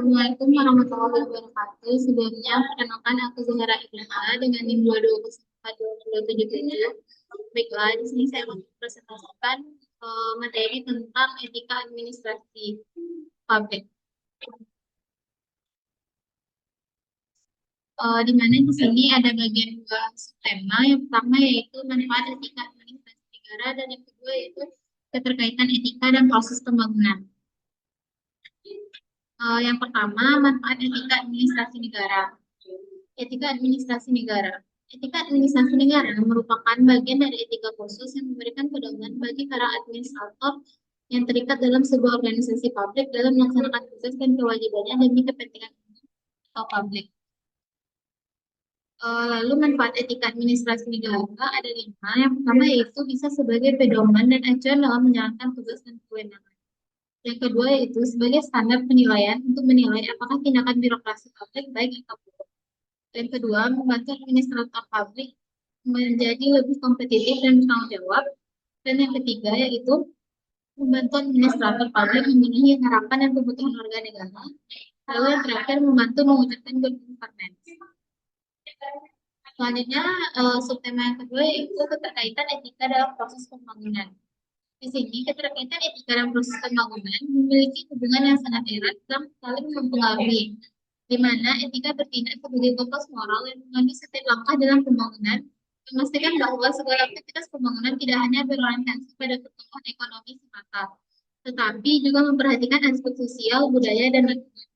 Assalamualaikum warahmatullahi wabarakatuh. Sebelumnya, perkenalkan aku Zahra Ibrahima dengan NIM 222077. Baiklah, di sini saya mau presentasikan materi tentang etika administrasi publik. Di mana di sini ada bagian dua tema. Yang pertama yaitu manfaat etika administrasi negara dan yang kedua yaitu keterkaitan etika dan proses pembangunan. Yang pertama, manfaat etika administrasi negara. Etika administrasi negara. Etika administrasi negara merupakan bagian dari etika khusus yang memberikan pedoman bagi para administrator yang terikat dalam sebuah organisasi publik dalam melaksanakan tugas dan kewajibannya demi kepentingan umum atau publik. Lalu manfaat etika administrasi negara ada 5. Yang pertama yaitu bisa sebagai pedoman dan acuan dalam menjalankan tugas dan kewenangan. Yang kedua yaitu sebagai standar penilaian untuk menilai apakah tindakan birokrasi publik baik atau buruk. Yang kedua, membantu administrator publik menjadi lebih kompetitif dan bertanggung jawab. Dan yang ketiga yaitu membantu administrator publik memenuhi harapan dan kebutuhan warga negara. Lalu yang terakhir membantu mewujudkan good governance. Selanjutnya, subtema yang kedua yaitu keterkaitan etika dalam proses pembangunan. Di sini, keterkaitan etika dalam proses pembangunan memiliki hubungan yang sangat erat dan saling mempengaruhi, di mana etika bertindak sebagai kompas moral yang mengambil setiap langkah dalam pembangunan, memastikan bahwa segala aktivitas pembangunan tidak hanya berorientasi pada pertumbuhan ekonomi semata, tetapi juga memperhatikan aspek sosial, budaya, dan lingkungan.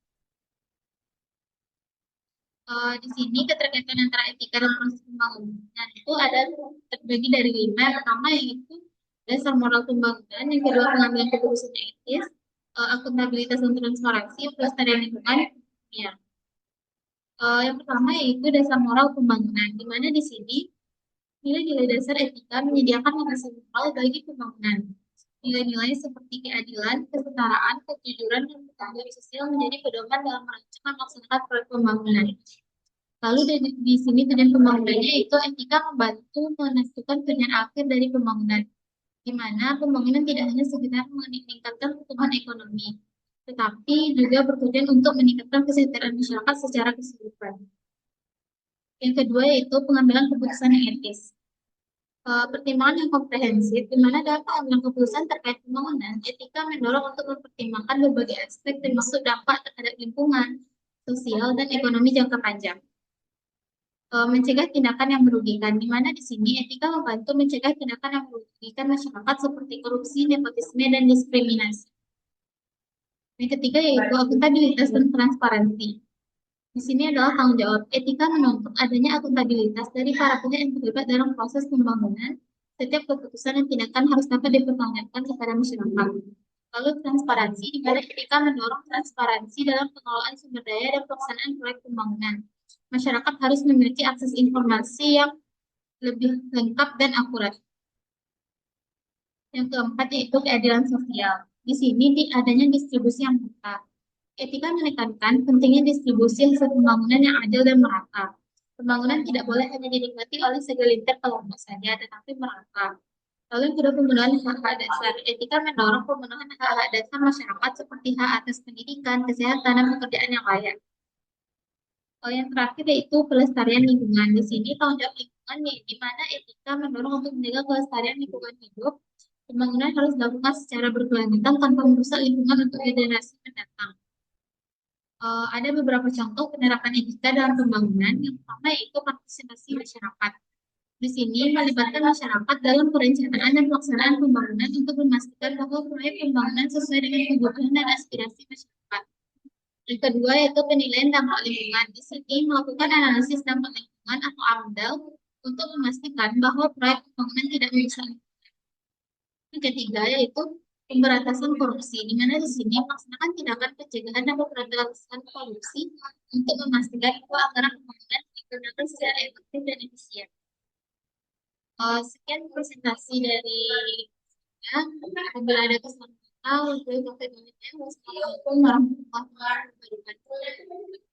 Di sini keterkaitan antara etika dan proses pembangunan itu ada terbagi dari 5. Yang pertama yaitu dasar moral pembangunan, yang kedua pengambilan keputusan etis, akuntabilitas dan transparansi, pelestarian lingkungan, ya. Yang pertama yaitu dasar moral pembangunan, di mana di sini nilai-nilai dasar etika menyediakan landasan moral bagi pembangunan. Nilai-nilai seperti keadilan, kesetaraan, kejujuran, dan ketanggung sosial menjadi pedoman dalam merancang dan melaksanakan proyek pembangunan. Lalu di sini tujuan pembangunannya itu etika membantu menentukan tujuan akhir dari pembangunan, di mana pembangunan tidak hanya sekedar meningkatkan pertumbuhan ekonomi, tetapi juga bertujuan untuk meningkatkan kesejahteraan masyarakat secara keseluruhan. Yang kedua yaitu pengambilan keputusan yang etis. Pertimbangan yang komprehensif, di mana dalam pengambilan keputusan terkait pembangunan, etika mendorong untuk mempertimbangkan berbagai aspek termasuk dampak terhadap lingkungan, sosial, dan ekonomi jangka panjang. Mencegah tindakan yang merugikan, di mana di sini etika membantu mencegah tindakan yang merugikan masyarakat seperti korupsi, nepotisme, dan diskriminasi. Yang ketiga yaitu akuntabilitas dan transparansi. Di sini adalah tanggung jawab. Etika menuntut adanya akuntabilitas dari para pihak yang terlibat dalam proses pembangunan. Setiap keputusan dan tindakan harus dapat dipertanggungjawabkan kepada masyarakat. Lalu transparansi, di mana etika mendorong transparansi dalam pengelolaan sumber daya dan pelaksanaan proyek pembangunan. Masyarakat harus memiliki akses informasi yang lebih lengkap dan akurat. Yang keempat yaitu keadilan sosial. Di sini adanya distribusi yang merata. Etika menekankan pentingnya distribusi hasil pembangunan yang adil dan merata. Pembangunan tidak boleh hanya dinikmati oleh segelintir kelompok saja, tetapi merata. Lalu yang kedua, pemenuhan hak-hak dasar. Etika mendorong pemenuhan hak-hak dasar masyarakat seperti hak atas pendidikan, kesehatan, dan pekerjaan yang layak. Yang terakhir yaitu pelestarian lingkungan. Di sini tanggung jawab lingkungan di mana etika mendorong untuk menjaga kelestarian lingkungan hidup. Pembangunan harus dilakukan secara berkelanjutan tanpa merusak lingkungan untuk generasi mendatang. Ada beberapa contoh penerapan etika dalam pembangunan. Yang pertama yaitu partisipasi masyarakat. Di sini melibatkan masyarakat dalam perencanaan dan pelaksanaan pembangunan untuk memastikan bahwa proyek pembangunan sesuai dengan kebutuhan dan aspirasi masyarakat. Yang kedua yaitu penilaian dampak lingkungan. Di sini melakukan analisis dampak lingkungan atau AMDAL untuk memastikan bahwa proyek pembangunan tidak merusak lingkungan. Yang ketiga yaitu pemberantasan korupsi, di mana di sini melaksanakan tindakan pencegahan dan pemberantasan korupsi untuk memastikan bahwa anggaran pembangunan digunakan secara efektif dan efisien. Sekian presentasi dari saya. Apabila ada kesalahan kata, wassalamualaikum warahmatullahi wabarakatuh.